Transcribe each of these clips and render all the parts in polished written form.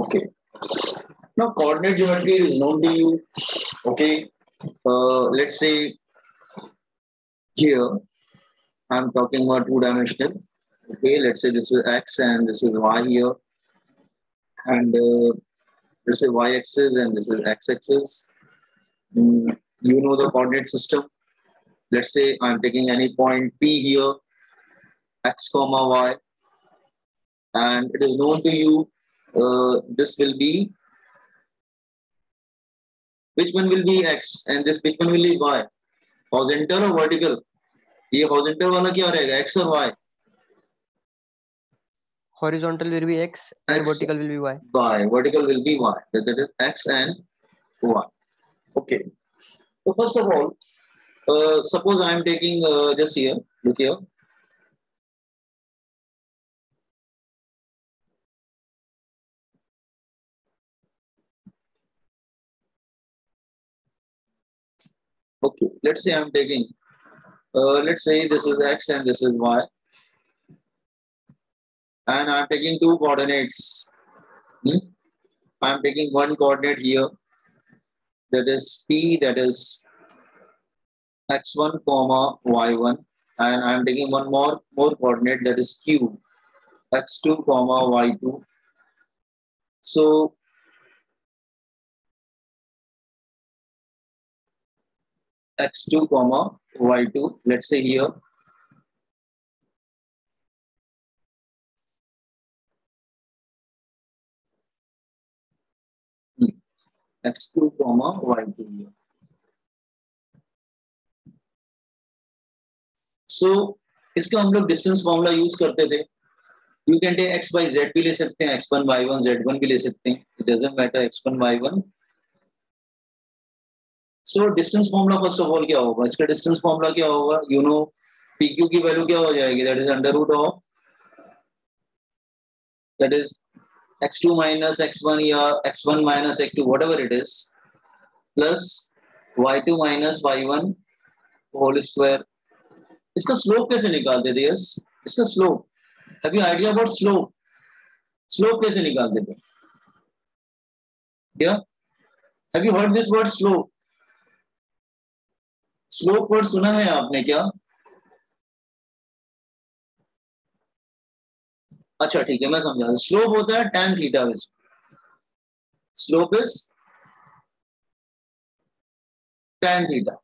Okay. Now coordinate geometry is known to you. Okay. Let's say here I'm talking about two-dimensional. Okay. Let's say this is x and this is y here, and let's say y-axis and this is x-axis. You know the coordinate system. Let's say I'm taking any point P here, x comma y, and it is known to you. This will be, which one will be x and this which one will be y? Horizontal or vertical? ये horizontal वाला क्या रहेगा, x और y? Horizontal will be x and X. vertical will be y. Y. Vertical will be y. That is x and y. Okay. So first of all, suppose I am taking just here. Look here. Okay. Let's say I am taking. Let's say this is x and this is y, and I am taking two coordinates. I am taking one coordinate here. That is P. That is x1 comma y1, and I am taking one more coordinate, that is Q, x2 comma y2. So x2 comma y2, let's say here. x2 comma y2 here. So इसका हम लोग distance formula use करते थे. You can take x by z भी ले सकते हैं, x1 y1 z1 भी ले सकते हैं. It doesn't matter x1 y1. So distance formula first of all क्या होगा? इसका डिस्टेंस फॉर्मूला क्या होगा? You know PQ की वैल्यू क्या हो जाएगी? That is under root of, that is x2 minus x1 या x1 minus x2, whatever it is, plus y2 minus y1 whole square. इसका स्लोप कैसे निकालते थे? यस, इसका slope, have you idea about slope? Slope कैसे निकालते थे? क्या, have you heard this word slope? Slope word सुना है आपने क्या? अच्छा ठीक है, मैं समझा. स्लोप होता है tan theta. Slope is tan theta.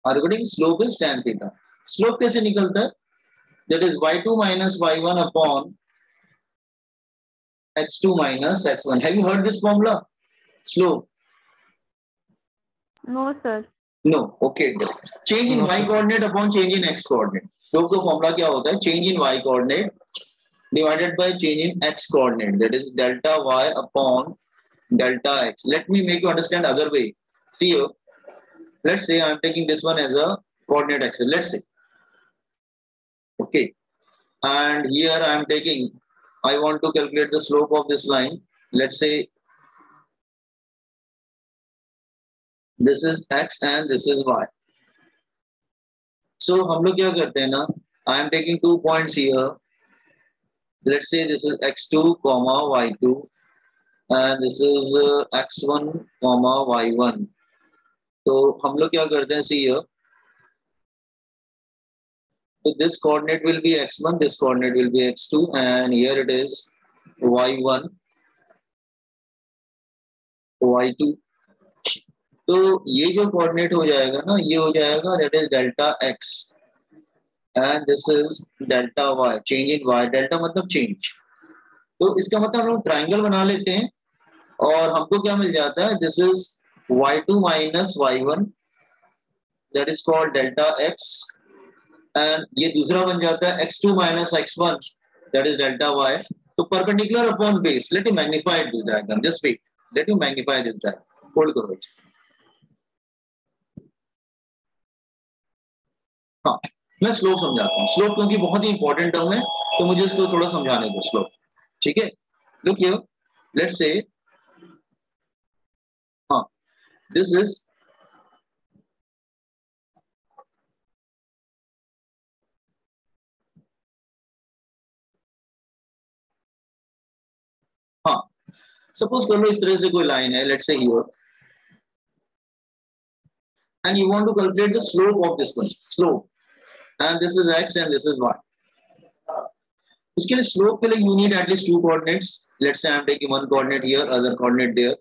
आर्गुडिंग slope is tan theta. Slope कैसे निकलता है? That is y2 minus y1 upon x2 minus x1. Have you heard this formula? Slope? No, sir. No. Okay. Change in y coordinate upon change in x coordinate. Slope का formula क्या होता है? Change in y coordinate divided by change in x coordinate. That is delta y upon delta x. Let me make you understand other way. See here. Let's say I am taking this one as a coordinate x. Let's say. Okay. And here I am taking, I want to calculate the slope of this line. Let's say this is x and this is y. So हम लोग क्या करते हैं ना, I am taking 2 points here. Let's say this is x2 comma y2 and this is x1 comma y1. तो हम लोग क्या करते हैं? See here. So this coordinate will be x1, this coordinate will be x2, and here it is y1, y2. तो ये जो coordinate हो जाएगा ना, ये हो जाएगा that is delta x and this is delta y. Change in y. Delta मतलब change. तो इसका मतलब हम लोग ट्राइंगल बना लेते हैं और हमको क्या मिल जाता है? This is y2 minus y1, that is called delta x. And ये दूसरा बन जाता है x2 minus x1, that is delta y. तो perpendicular upon base. Let me magnify this diagram. Just wait. Let me magnify this diagram. Hold करो. हाँ, मैं slope समझाता हूँ. स्लोप क्योंकि बहुत ही इंपॉर्टेंट टर्म है, तो मुझे इसको थोड़ा समझाने दो. स्लोप, ठीक है? Look here. लेट्स से, हाँ, दिस इज, हाँ, सपोज कर लो इस तरह से कोई लाइन है, let's say here, and you want to calculate the slope of this one, slope, and this is x and this is y. उसके लिए slope के लिए you need at least two coordinates. Let's say I'm taking one coordinate here, other coordinate there.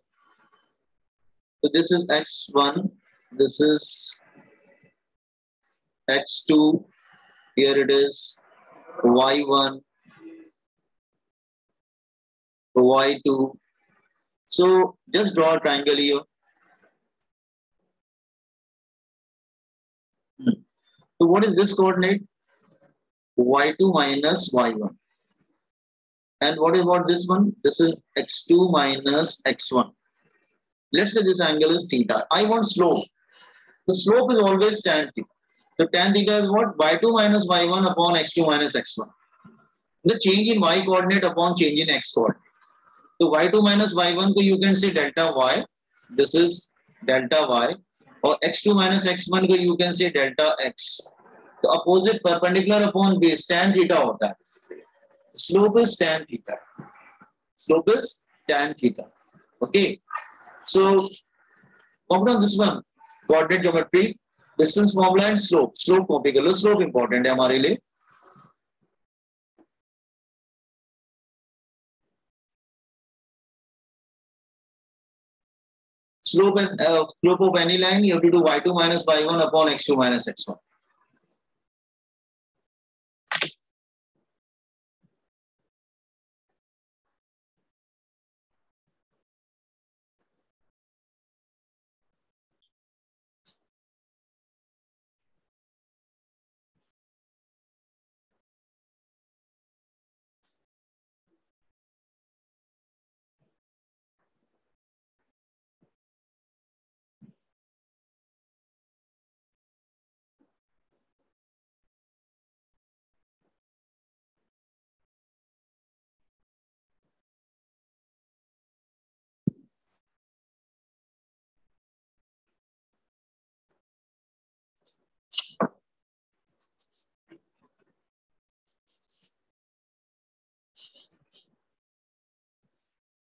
So this is x1, this is x2, here it is y1, y2. So just draw a triangle here. So what is this coordinate? y2 minus y1. And what is this one? This is x2 minus x1. Let's say this angle is theta. I want slope. The slope is always tan theta. So tan theta is what? y2 minus y1 upon x2 minus x1. The change in y coordinate upon change in x coordinate. So y2 minus y1 ko you can say delta y. This is delta y. Or x2 minus x1 ko you can say delta x. The opposite perpendicular upon base tan theta hota hai. Slope is tan theta. Slope is tan theta. Okay. So copy this one. Coordinate geometry, distance formula and slope. Slope copy कर लो. Slope important है हमारे लिए. Slope of any line, you have to do y2 minus y1 upon x2 minus x1.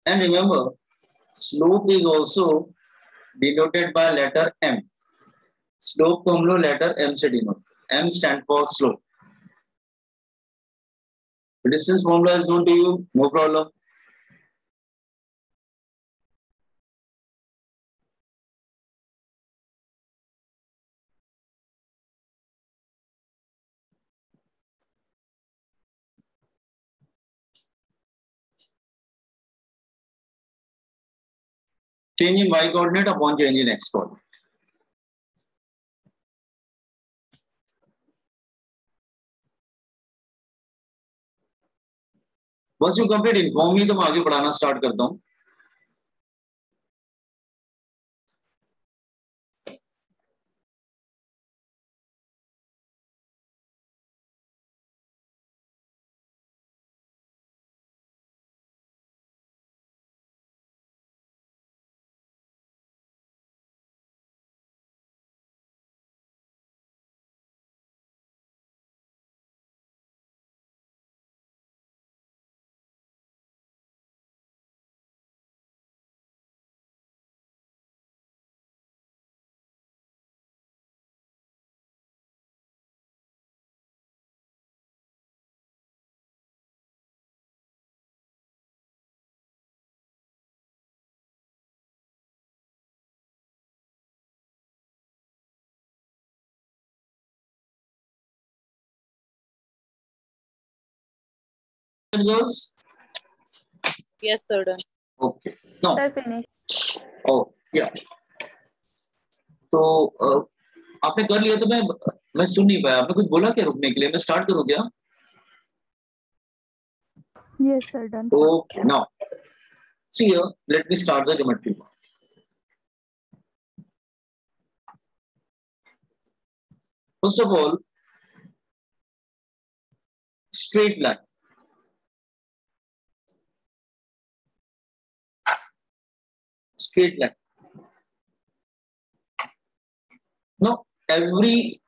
And remember, slope is also denoted by letter M. Slope को हम लोग letter M से denote. M stand for slope. The distance formula is known to you, no problem. Change in y coordinate upon change in x coordinate. Once you complete inform me, तो मैं आगे पढ़ाना start करता हूँ. Girls? Yes, sir. Done. Okay. No. Sir, finish. Oh, yeah. तो आपने कर लिया, तो मैं सुन नहीं पाया. आपने कुछ बोला क्या रुकने के लिए? मैं स्टार्ट करूं क्या? Yes, sir, done. Okay. Now, see here. Let me start the geometry. First of all, straight line. Straight line. Now, every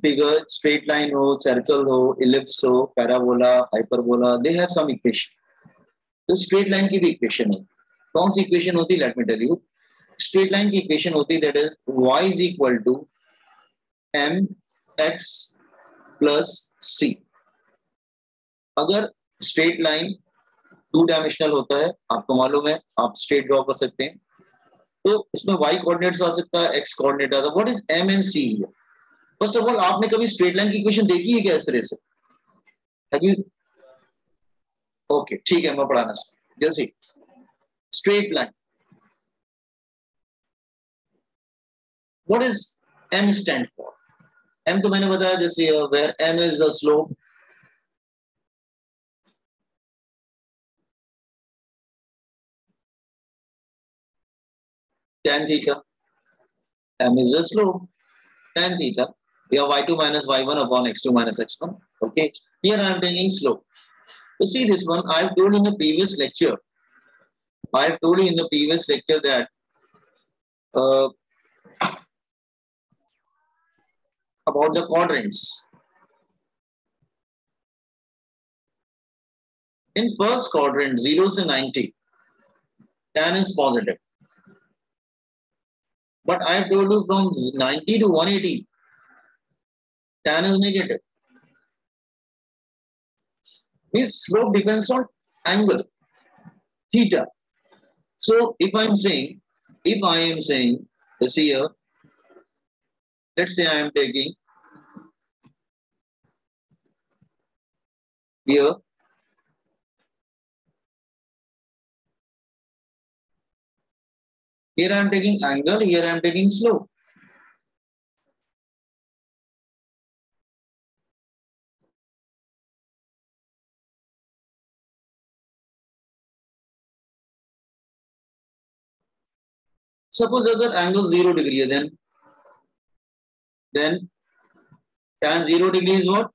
figure, straight line ho, circle ho, ellipse ho, parabola, hyperbola, they have some equation. तो straight line की भी equation है, कौन सी equation होती है, let me tell you. Straight line की equation होती है that is y is equal to M X plus C. अगर स्ट्रेट लाइन 2 डायमेंशनल होता है, आपको मालूम है, आप स्ट्रेट ड्रॉ कर सकते हैं, तो इसमें y कोऑर्डिनेट्स आ सकता है, x कोऑर्डिनेट आता है। What is m and c? First of all, आपने कभी स्ट्रेट लाइन की इक्वेशन देखी है क्या इस तरह से? Have you? ओके, ठीक है, मैं पढ़ाना। जैसे straight line, what is m stand for? m तो मैंने बताया, जैसे where m is the slope, tan theta, m is the slope, tan theta, we have y2 minus y1 upon x2 minus x1. Okay, here I am taking slope. You see this one, I have told in the previous lecture, that about the quadrants. In first quadrant, 0 to 90, tan is positive. But I have told you from 90 to 180, tan is negative. Means slope depends on angle, theta. So if I am saying, let's see here, let's say I am taking here, I am taking angle, here I am taking slope. Suppose अगर angle 0 degree है, then tan 0 degree is what?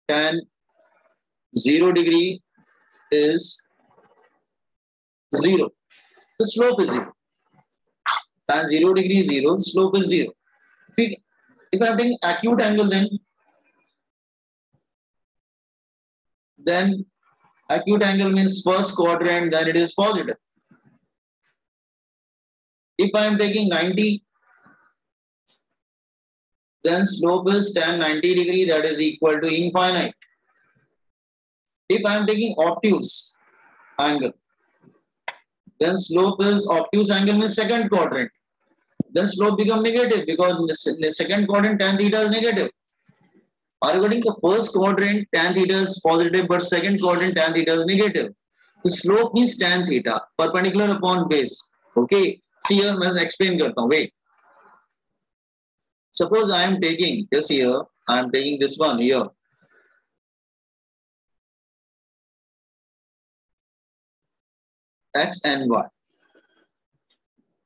Tan 0 degree is 0. The slope is 0. Tan 0 degree is 0, slope is 0. If I am taking acute angle, then acute angle means first quadrant, then it is positive. If I am taking 90, then slope is tan 90 degree, that is equal to infinite. If I am taking obtuse angle, then slope is obtuse angle means second quadrant. Then slope become negative because in the second quadrant tan theta is negative. Regarding the first quadrant, tan theta is positive, but second quadrant tan theta is negative. The slope means tan theta, perpendicular upon base. Okay, see here, मैं explain करता हूँ. Wait. Suppose I am taking this here, I am taking this one here. X and Y.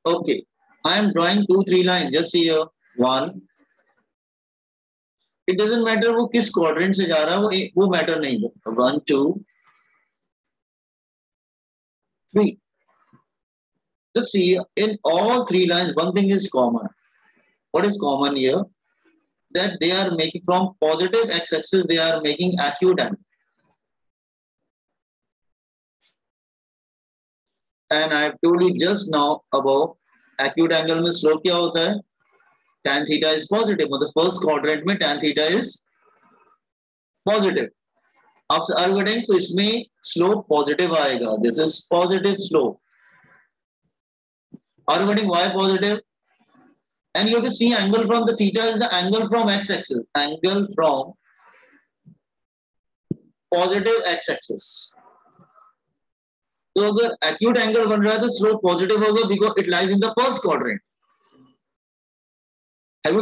Okay, I am drawing 2, 3 lines. Just see here, 1. It doesn't matter वो किस quadrant से जा रहा है, वो matter नहीं है. 1, 2, 3. Just see in all 3 lines, one thing is common. What is common here? That they are making from positive x-axis, they are making acute angle. And I have told you just now about acute angle में slope क्या होता है? Tan theta is positive. मतलब first quadrant में tan theta is positive. आपसे आगे बढ़ेंगे तो इसमें slope positive आएगा. This is positive slope. आगे बढ़ेंगे y positive. And you have to see angle from the theta is the angle from x-axis. Angle from positive x-axis. तो अगर acute angle बन रहा है तो slope positive होगा because it lies in the first quadrant. Have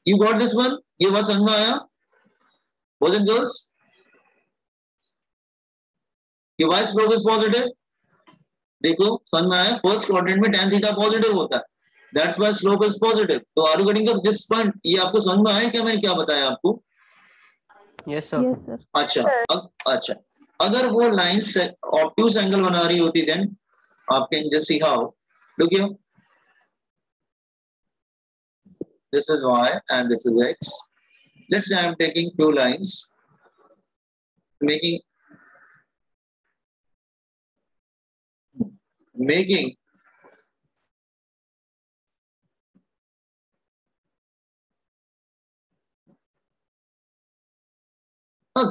you got this one? ये बात समझ में आया? Boys and girls? कि y slope is positive? देखो समझ में आया? First quadrant में tan theta positive होता है. That's why slope is positive. तो are you getting this point? ये आपको समझ में आया क्या मैंने क्या बताया आपको? Yes, sir. Yes, sir. अच्छा. अगर वो लाइन से obtuse angle बना रही होती, then आप can just see how. Look here. This is y and this is x. Let's say I am taking 2 lines, making making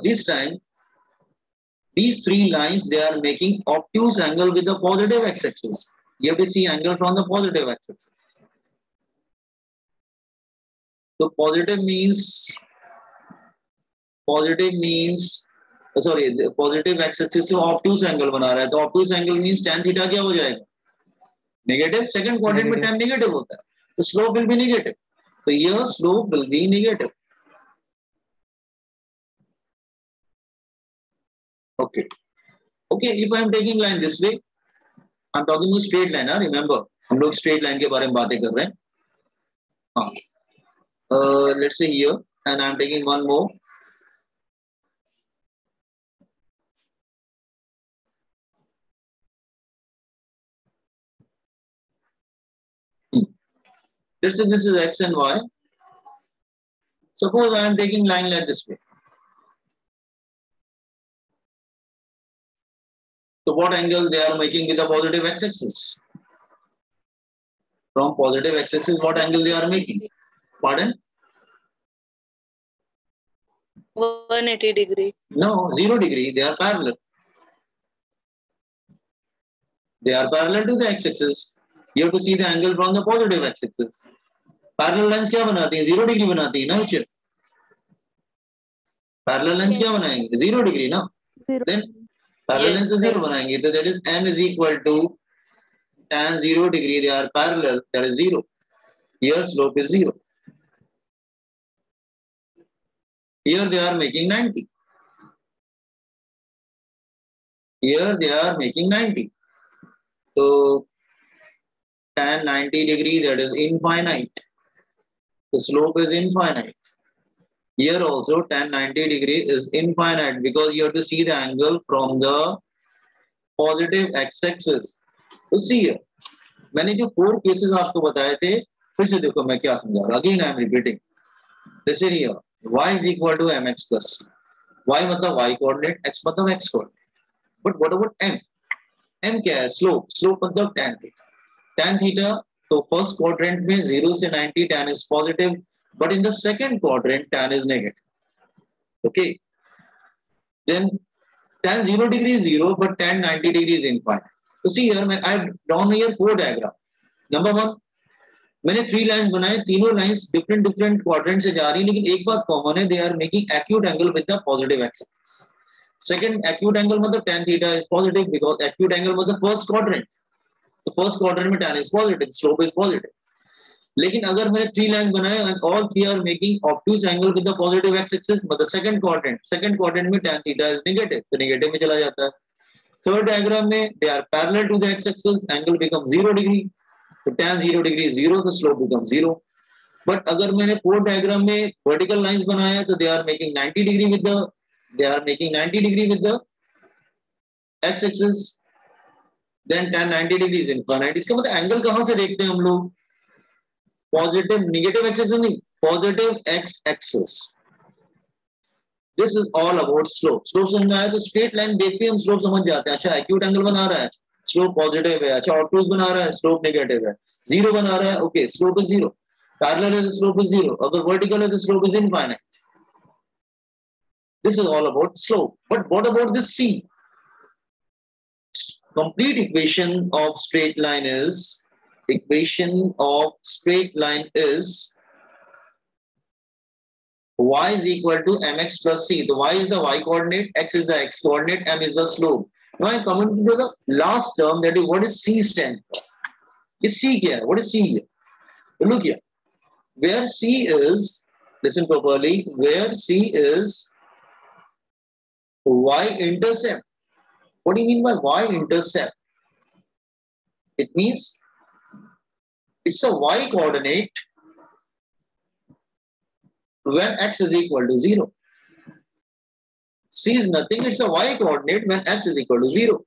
this time these three lines, they are making obtuse angle with the positive x-axis. You have to see angle from the positive x-axis. So positive means sorry, the positive x-axis से obtuse angle बना रहा है, तो obtuse angle means tan theta क्या हो जाएगा? Negative. Second quadrant में tan negative होता है, the slope will be negative. So here slope will be negative. Okay. Okay, if I am taking line this way, I am talking about straight line. Remember, हम लोग straight line के बारे में बातें कर रहे हैं. Let's say here, and I am taking one more. Let's say this is x and y. Suppose I am taking line like this way. So what angle they are making with the positive x-axis? From positive x-axis, what angle they are making? Pardon? 180 degree. No, 0 degree. They are parallel. They are parallel to the x-axis. You have to see the angle from the positive x-axis. Parallel lines क्या बनाती हैं? 0 degree बनाती है ना बच्चे? Parallel lines क्या बनाएंगे? 0 degree ना? Then parallel lines तो 0 बनाएंगे. So that is n is equal to tan 0 degree. They are parallel. That is 0. Here slope is 0. Here they are making 90. Here they are making 90. So tan 90 degree, that is infinite. The slope is infinite. Here also tan 90 degree is infinite because you have to see the angle from the positive x-axis. So see here, मैंने जो 4 cases आपको बताए थे, फिर से देखो मैं क्या समझा रहा हूँ. Again I am repeating. Listen here, y is equal to mx plus. Y मतलब y coordinate, x मतलब x coordinate. But what about m? M क्या है? Slope. Slope मतलब tan theta. Tan theta, तो first quadrant में 0 से 90 tan is positive, but in the second quadrant tan is negative. Okay. Then tan 0 degree is 0, but tan 90 degree is infinite. So see here, I have drawn here 4 diagram. Number 1, मैंने 3 lines बनाए, तीनों lines different quadrant से जा रही हैं, लेकिन एक बात common है, they are making acute angle with the positive x-axis. Second, acute angle मतलब tan theta is positive because acute angle मतलब first quadrant. तो first quadrant में tan is positive, slope is positive. लेकिन अगर मैंने 3 lines बनाए and all 3 are making obtuse angle with the positive x-axis, मतलब second quadrant में tan theta is negative, तो negative में चला जाता है. Third diagram में they are parallel to the x-axis, angle becomes 0 degree. तो tan 0 degree is 0, the slope becomes 0. But अगर मैंने 4 diagram में vertical lines बनाया तो they are making 90 degree with the x-axis. Then tan 90 degree is infinite. इसका मतलब angle कहाँ से देखते हैं हम लोग? Positive, negative x-axis नहीं, positive x-axis. This is all about slope. Slope समझ आया तो straight line देखते हम slope समझ जाते हैं. अच्छा acute angle बना रहा है, slope positive है. अच्छा obtuse बना रहा है, slope negative है. Zero बना रहा है, okay, slope is 0. Parallel है तो slope is 0. अगर vertical है तो slope is infinite. This is all about slope. But what about this C? Complete equation of straight line is y is equal to mx plus c. The y is the y coordinate, x is the x coordinate, m is the slope. Now I come into the last term, that is what is c stand for. Is c here? What is c here? Look here. Where c is, listen properly, where c is y-intercept. What do you mean by y-intercept? It means it's a y coordinate when x is equal to 0. C is nothing, it's a y coordinate when x is equal to 0.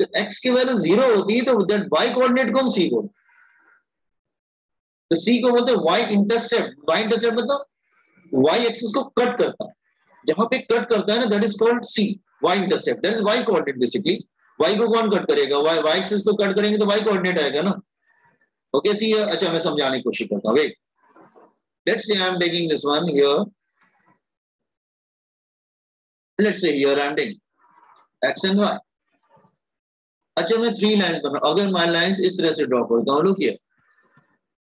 तो x की value 0 होती है तो that y coordinate को हम c बोलते हैं. तो c को बोलते हैं y intercept. Y intercept मतलब y axis को कट करता है. जहां पे कट करता है ना, that is called c, y intercept. That is y coordinate basically. y को कौन कट करेगा? y एक्सिस तो कट करेंगे तो y कोऑर्डिनेट आएगा ना. ओके सी, अच्छा मैं समझाने की कोशिश करता हूँ. Wait, let's say I am taking this one here. Let's say here I am taking x and y. अच्छा मैं 3 लाइंस बना. अगर मैं लाइंस इस तरह से ड्रॉ करता हूँ, लुक हियर.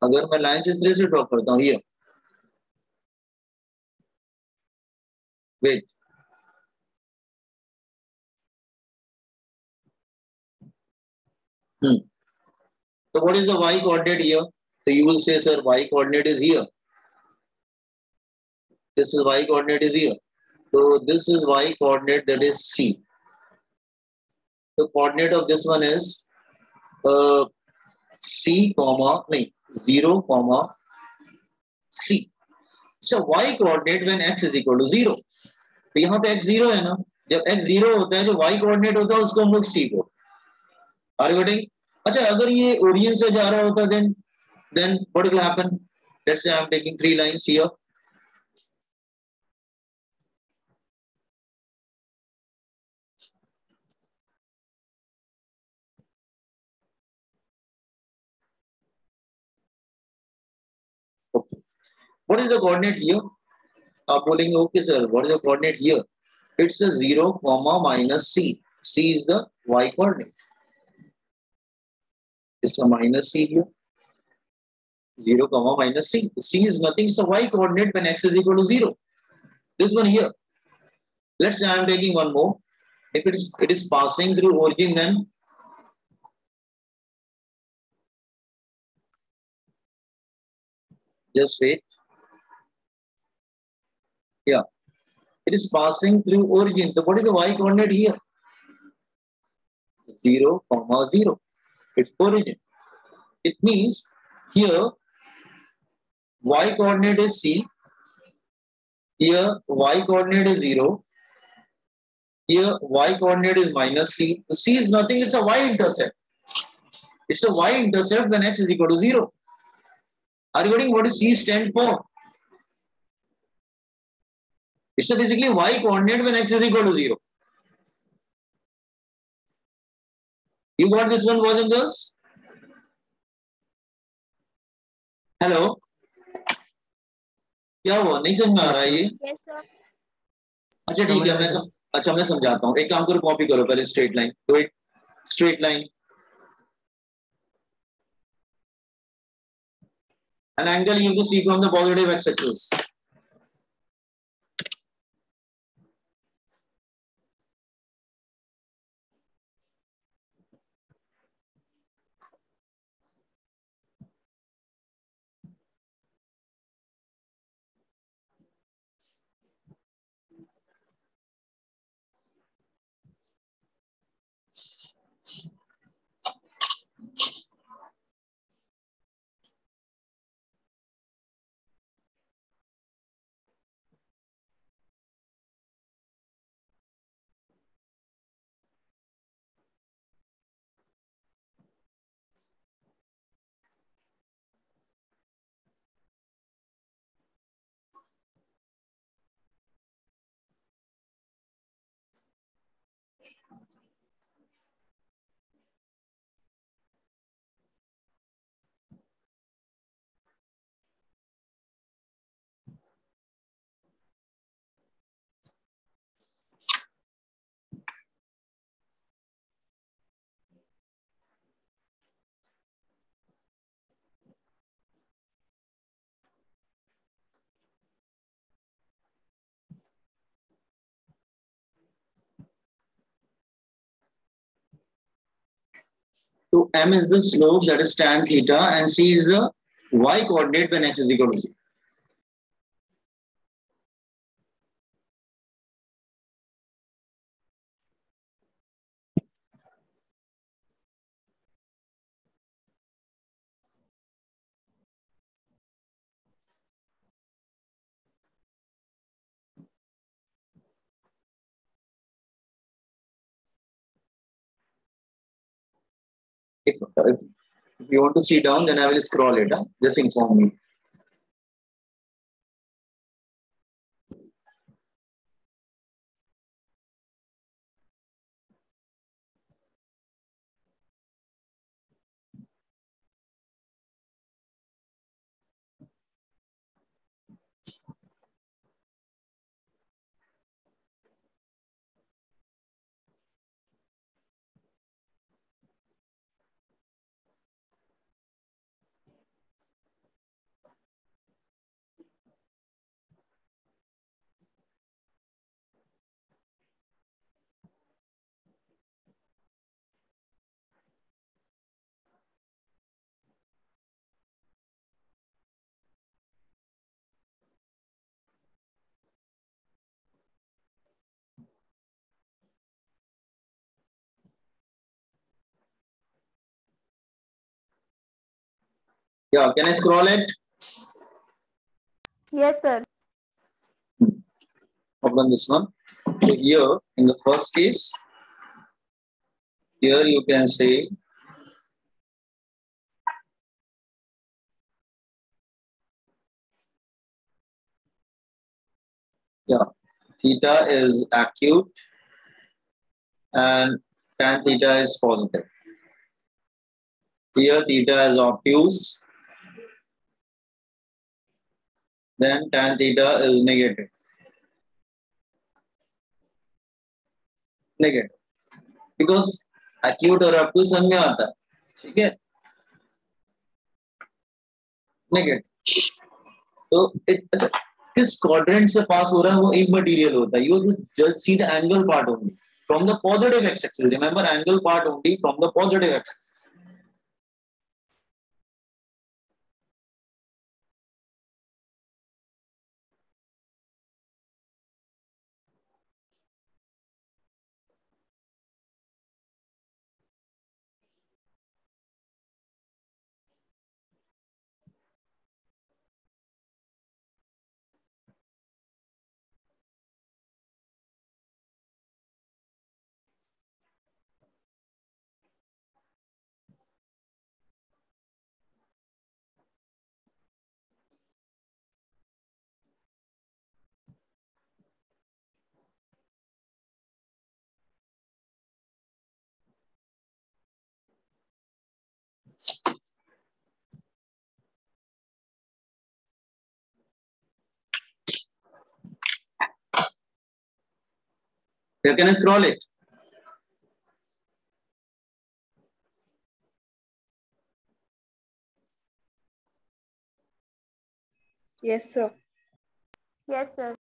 अगर मैं लाइंस इस तरह से ड्रॉ करता हूँ here. Wait, so what is the y coordinate here? So you will say, sir, y coordinate is here. This is y coordinate is here. So this is y coordinate, that is c. The coordinate of this one is c comma नहीं 0 comma c. So y coordinate when x is equal to 0. तो यहाँ पे x 0 है ना. जब x 0 होता है जो y coordinate होता है उसको हम लोग c को. Are you getting? अच्छा अगर ये origin से जा रहा होता then what will happen? Let's say I'm taking 3 lines here. Okay. What is the coordinate here? आप बोलेंगे okay sir, what is the coordinate here? It's a 0 comma minus c. C is the y coordinate. It's a minus c here. 0 comma minus c. C is nothing. It's a y coordinate when x is equal to 0. This one here. Let's say I am taking one more. If it is passing through origin, then just wait. Yeah, it is passing through origin. So what is the y coordinate here? 0 comma 0. It's origin. It means here y coordinate is c. Here y coordinate is 0. Here y coordinate is minus c. C is nothing. It's a y-intercept. It's a y-intercept when x is equal to 0. Are you getting what is c stand for? It's a basically y coordinate when x is equal to 0. You got this one, boys and girls? Hello? क्या हुआ? नहीं समझ में आ रहा है ये? Yes, sir. अच्छा ठीक है, अच्छा मैं समझाता हूँ. एक काम करो, कॉपी करो पहले स्ट्रेट लाइन. तो एक straight line, an angle you have to see from the positive x-axis. So m is the slope, that is tan theta, and c is the y coordinate when x is equal to 0. If you want to see down, then I will scroll it. Just inform me. Yeah, can I scroll it? Yes, sir. Open this one. So here in the first case, here you can say yeah, theta is acute and tan theta is positive. Here theta is obtuse, then tan theta is negative. Negative. Because acute और obtuse सब में आता है, ठीक है? Negative. तो किस quadrant से पास हो रहा है वो एक मटेरियल होता है. You just see the angle part only from the positive x-axis. Remember angle part only from the positive axis. You can scroll it. Yes, sir. Yes, sir.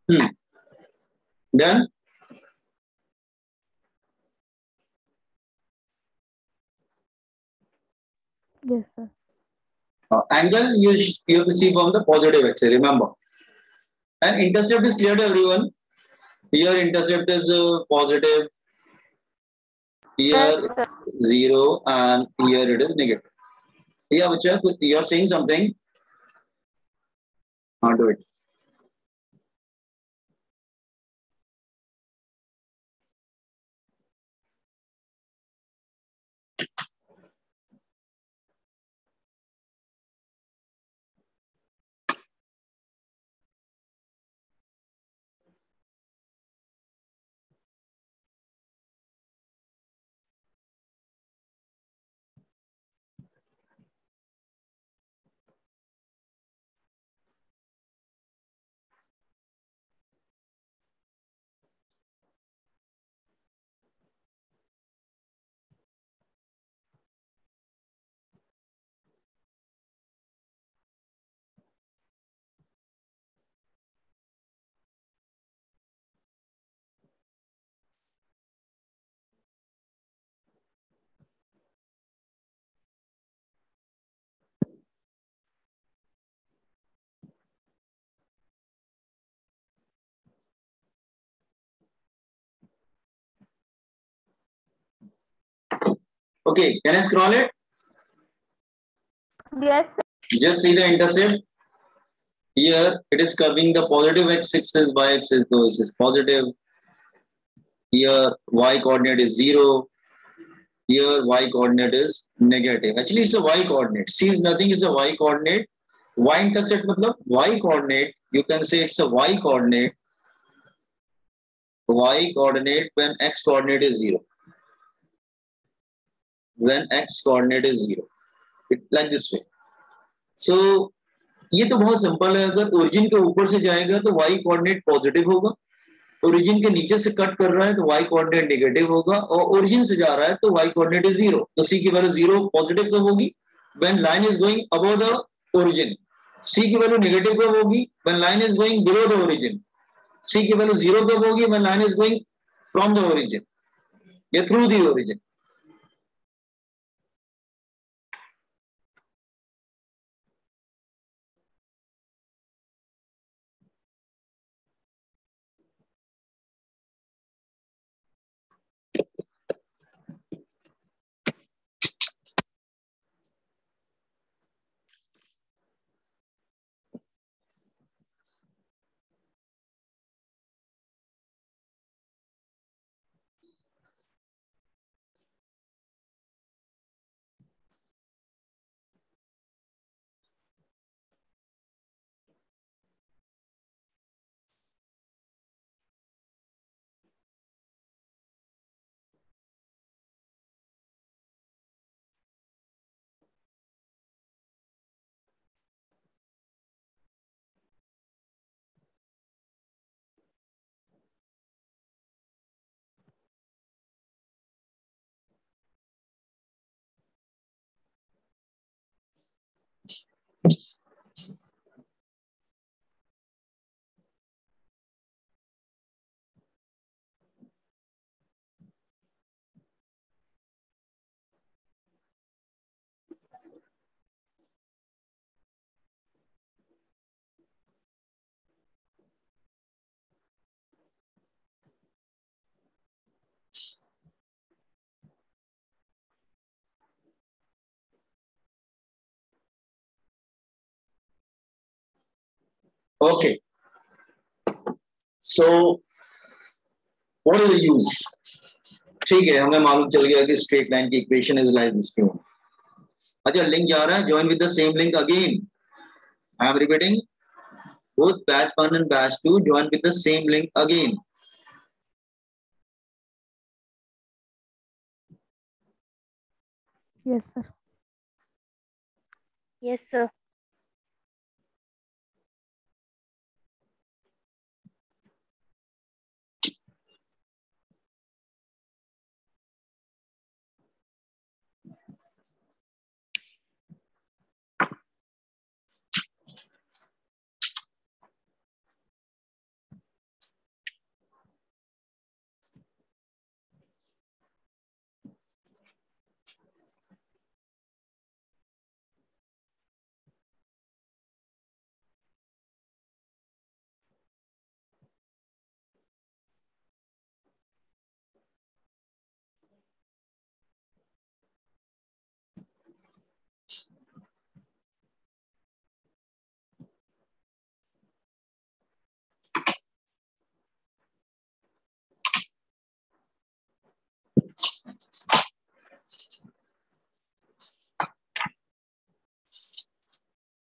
Done. Yes, sir. Angle you have to see from the positive axis. Remember, and intercept is clear to everyone. Here intercept is positive. Yes, Here sir. 0 and here it is negative. Yeah, which you are saying something. Do it. Okay, can I scroll it? Yes, sir. Just see the intercept. Here it is curving the positive x-axis, y-axis, so this is positive. Here y coordinate is 0. Here y coordinate is negative. Actually, it's a y coordinate. C is nothing, it's a y coordinate. Y intercept matlab y coordinate. You can say it's a y coordinate. Y coordinate when x coordinate is 0. When x coordinate is 0. It like this way. So ये तो बहुत simple है. अगर origin के ऊपर से जाएगा तो y कोऑर्डिनेट पॉजिटिव होगा. ओरिजिन के नीचे से कट कर रहा है तो y कोऑर्डिनेट नेगेटिव होगा. और ओरिजिन से जा रहा है तो y कोऑर्डिनेट इज 0. तो c की वैल्यू 0 पॉजिटिव कब होगी? When line is going above the origin. c की वैल्यू नेगेटिव कब होगी? When line is going below the origin. c की वैल्यू 0 कब होगी? When line is going from the origin या through the origin. Okay. So what is the use? ठीक है, हमें मालूम चल गया कि स्ट्रेट लाइन की इक्वेशन इज लाइक दिस. क्यों? अच्छा, लिंक जा रहा है. Join with the same link again. I am repeating. Both batch 1 and batch 2 join with the same link again. Yes, sir. Yes, sir.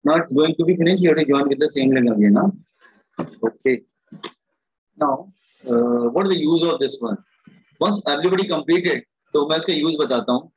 Now it's going to be finished. You have to join with the same link again. Huh? Okay. Now, what is the use of this one? Once everybody completed, तो मैं इसका use बताता हूँ.